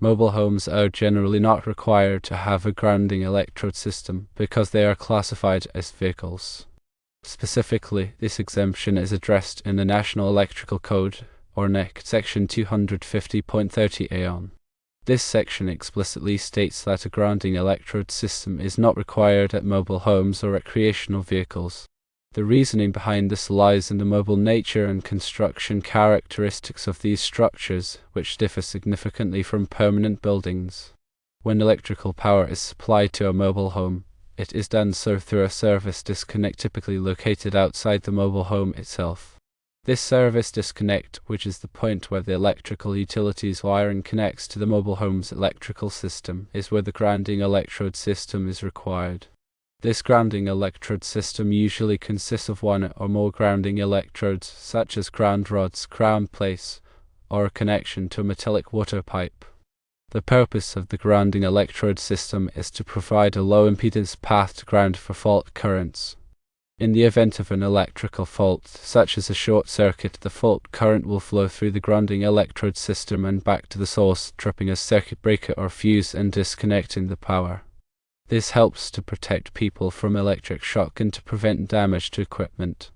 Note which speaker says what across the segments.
Speaker 1: Mobile homes are generally not required to have a grounding electrode system because they are classified as vehicles. Specifically, this exemption is addressed in the National Electrical Code, or NEC, section 250.30a. This section explicitly states that a grounding electrode system is not required at mobile homes or recreational vehicles. The reasoning behind this lies in the mobile nature and construction characteristics of these structures, which differ significantly from permanent buildings. When electrical power is supplied to a mobile home, it is done so through a service disconnect typically located outside the mobile home itself. This service disconnect, which is the point where the electrical utilities wiring connects to the mobile home's electrical system, is where the grounding electrode system is required. This grounding electrode system usually consists of one or more grounding electrodes, such as ground rods, ground plates, or a connection to a metallic water pipe. The purpose of the grounding electrode system is to provide a low impedance path to ground for fault currents. In the event of an electrical fault, such as a short circuit, the fault current will flow through the grounding electrode system and back to the source, tripping a circuit breaker or fuse and disconnecting the power. This helps to protect people from electric shock and to prevent damage to equipment.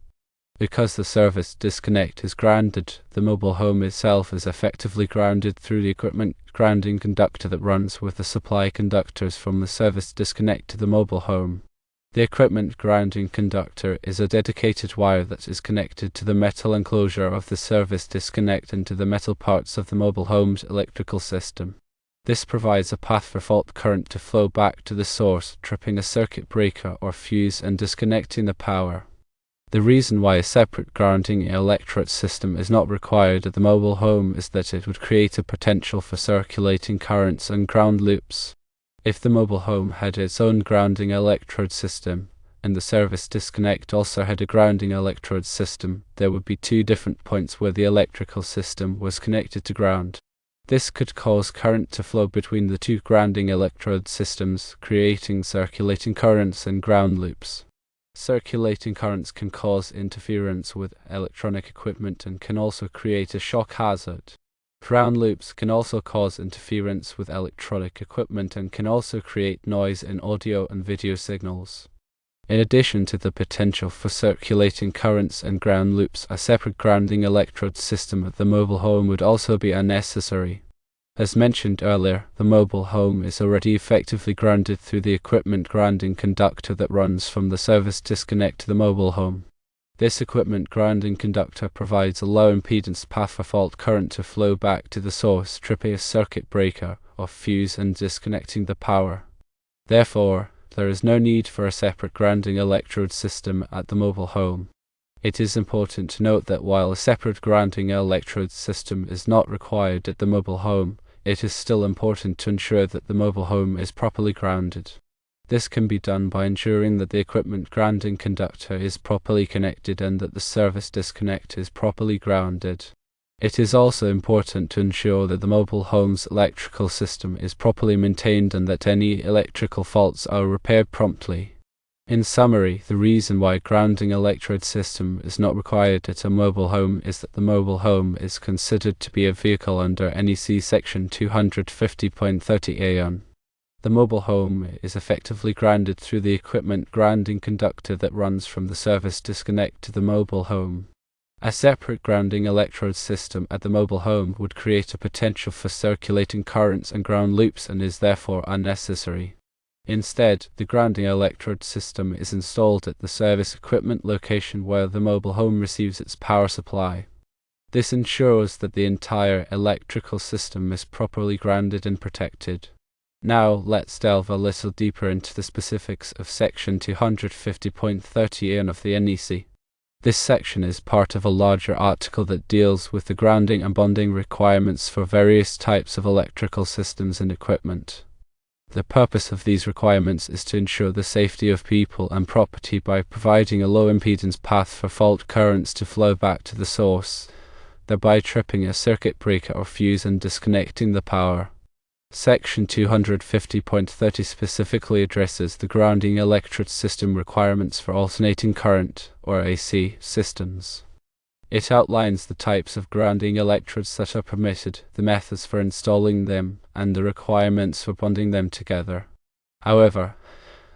Speaker 1: Because the service disconnect is grounded, the mobile home itself is effectively grounded through the equipment grounding conductor that runs with the supply conductors from the service disconnect to the mobile home. The equipment grounding conductor is a dedicated wire that is connected to the metal enclosure of the service disconnect and to the metal parts of the mobile home's electrical system. This provides a path for fault current to flow back to the source, tripping a circuit breaker or fuse and disconnecting the power. The reason why a separate grounding electrode system is not required at the mobile home is that it would create a potential for circulating currents and ground loops. If the mobile home had its own grounding electrode system, and the service disconnect also had a grounding electrode system, there would be two different points where the electrical system was connected to ground. This could cause current to flow between the two grounding electrode systems, creating circulating currents and ground loops. Circulating currents can cause interference with electronic equipment and can also create a shock hazard. Ground loops can also cause interference with electronic equipment and can also create noise in audio and video signals. In addition to the potential for circulating currents and ground loops, a separate grounding electrode system at the mobile home would also be unnecessary. As mentioned earlier, the mobile home is already effectively grounded through the equipment grounding conductor that runs from the service disconnect to the mobile home. This equipment grounding conductor provides a low impedance path for fault current to flow back to the source, tripping a circuit breaker or fuse and disconnecting the power. Therefore, there is no need for a separate grounding electrode system at the mobile home. It is important to note that while a separate grounding electrode system is not required at the mobile home, it is still important to ensure that the mobile home is properly grounded. This can be done by ensuring that the equipment grounding conductor is properly connected and that the service disconnect is properly grounded. It is also important to ensure that the mobile home's electrical system is properly maintained and that any electrical faults are repaired promptly. In summary, the reason why a grounding electrode system is not required at a mobile home is that the mobile home is considered to be a vehicle under NEC section 250.30a. The mobile home is effectively grounded through the equipment grounding conductor that runs from the service disconnect to the mobile home. A separate grounding electrode system at the mobile home would create a potential for circulating currents and ground loops and is therefore unnecessary. Instead, the grounding electrode system is installed at the service equipment location where the mobile home receives its power supply. This ensures that the entire electrical system is properly grounded and protected. Now, let's delve a little deeper into the specifics of section 250.30a of the NEC. This section is part of a larger article that deals with the grounding and bonding requirements for various types of electrical systems and equipment. The purpose of these requirements is to ensure the safety of people and property by providing a low impedance path for fault currents to flow back to the source, thereby tripping a circuit breaker or fuse and disconnecting the power. Section 250.30 specifically addresses the grounding electrode system requirements for alternating current, or AC, systems. It outlines the types of grounding electrodes that are permitted, the methods for installing them, and the requirements for bonding them together. However,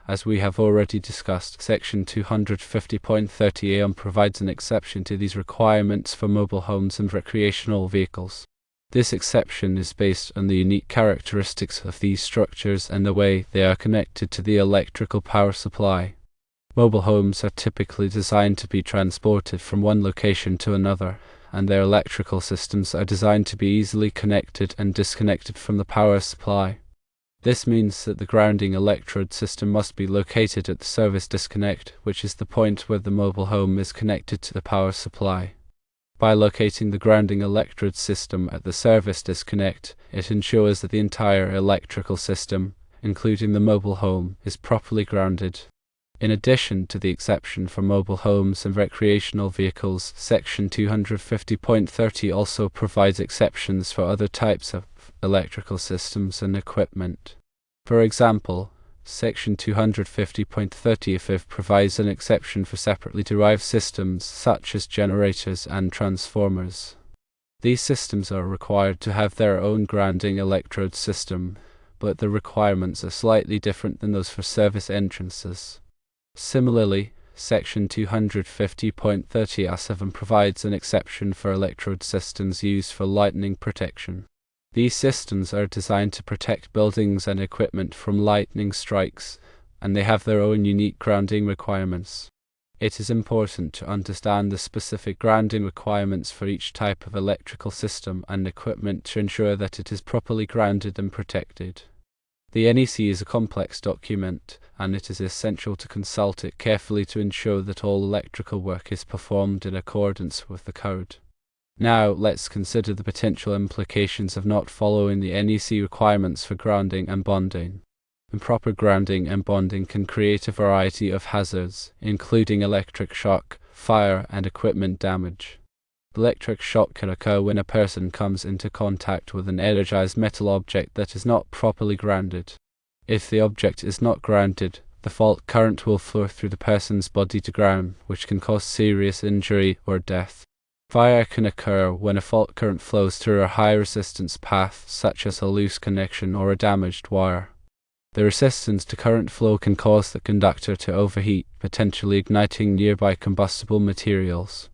Speaker 1: as we have already discussed, Section 250.30a provides an exception to these requirements for mobile homes and recreational vehicles. This exception is based on the unique characteristics of these structures and the way they are connected to the electrical power supply. Mobile homes are typically designed to be transported from one location to another, and their electrical systems are designed to be easily connected and disconnected from the power supply. This means that the grounding electrode system must be located at the service disconnect, which is the point where the mobile home is connected to the power supply. By locating the grounding electrode system at the service disconnect, it ensures that the entire electrical system, including the mobile home, is properly grounded. In addition to the exception for mobile homes and recreational vehicles, Section 250.30 also provides exceptions for other types of electrical systems and equipment. For example, Section 250.30 provides an exception for separately derived systems such as generators and transformers. These systems are required to have their own grounding electrode system, but the requirements are slightly different than those for service entrances. Similarly, Section 250.30a provides an exception for electrode systems used for lightning protection. These systems are designed to protect buildings and equipment from lightning strikes, and they have their own unique grounding requirements. It is important to understand the specific grounding requirements for each type of electrical system and equipment to ensure that it is properly grounded and protected. The NEC is a complex document, and it is essential to consult it carefully to ensure that all electrical work is performed in accordance with the code. Now, let's consider the potential implications of not following the NEC requirements for grounding and bonding. Improper grounding and bonding can create a variety of hazards, including electric shock, fire, and equipment damage. Electric shock can occur when a person comes into contact with an energized metal object that is not properly grounded. If the object is not grounded, the fault current will flow through the person's body to ground, which can cause serious injury or death. Fire can occur when a fault current flows through a high-resistance path, such as a loose connection or a damaged wire. The resistance to current flow can cause the conductor to overheat, potentially igniting nearby combustible materials.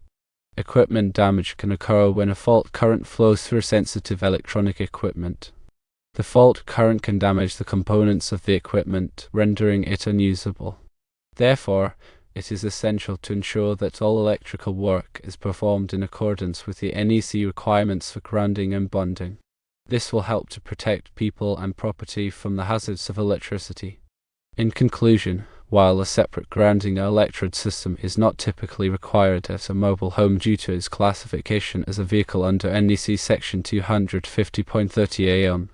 Speaker 1: Equipment damage can occur when a fault current flows through sensitive electronic equipment. The fault current can damage the components of the equipment, rendering it unusable. Therefore, it is essential to ensure that all electrical work is performed in accordance with the NEC requirements for grounding and bonding. This will help to protect people and property from the hazards of electricity. In conclusion, while a separate grounding electrode system is not typically required at a mobile home due to its classification as a vehicle under NEC Section 250.30a,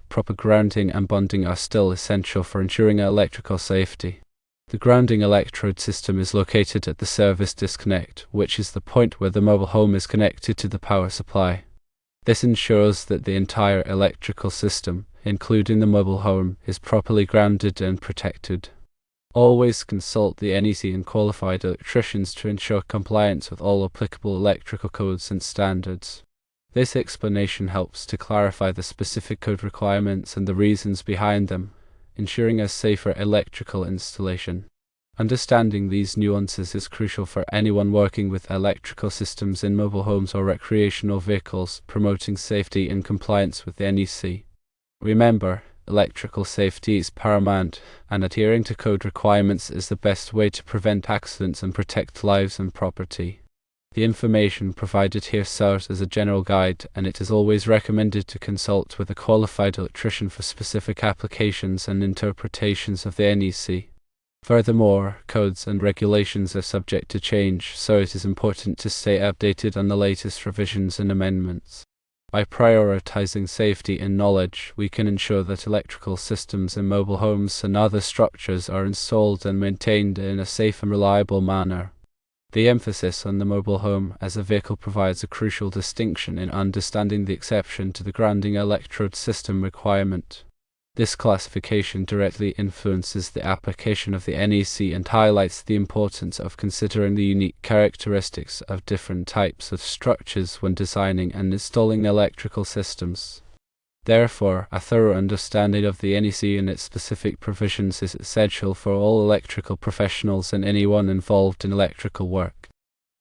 Speaker 1: proper grounding and bonding are still essential for ensuring electrical safety. The grounding electrode system is located at the service disconnect, which is the point where the mobile home is connected to the power supply. This ensures that the entire electrical system, including the mobile home, is properly grounded and protected. Always consult the NEC and qualified electricians to ensure compliance with all applicable electrical codes and standards. This explanation helps to clarify the specific code requirements and the reasons behind them, ensuring a safer electrical installation. Understanding these nuances is crucial for anyone working with electrical systems in mobile homes or recreational vehicles, promoting safety and compliance with the NEC. Remember, electrical safety is paramount, and adhering to code requirements is the best way to prevent accidents and protect lives and property. The information provided here serves as a general guide, and it is always recommended to consult with a qualified electrician for specific applications and interpretations of the NEC. Furthermore, codes and regulations are subject to change, so it is important to stay updated on the latest revisions and amendments. By prioritizing safety and knowledge, we can ensure that electrical systems in mobile homes and other structures are installed and maintained in a safe and reliable manner. The emphasis on the mobile home as a vehicle provides a crucial distinction in understanding the exception to the grounding electrode system requirement. This classification directly influences the application of the NEC and highlights the importance of considering the unique characteristics of different types of structures when designing and installing electrical systems. Therefore, a thorough understanding of the NEC and its specific provisions is essential for all electrical professionals and anyone involved in electrical work.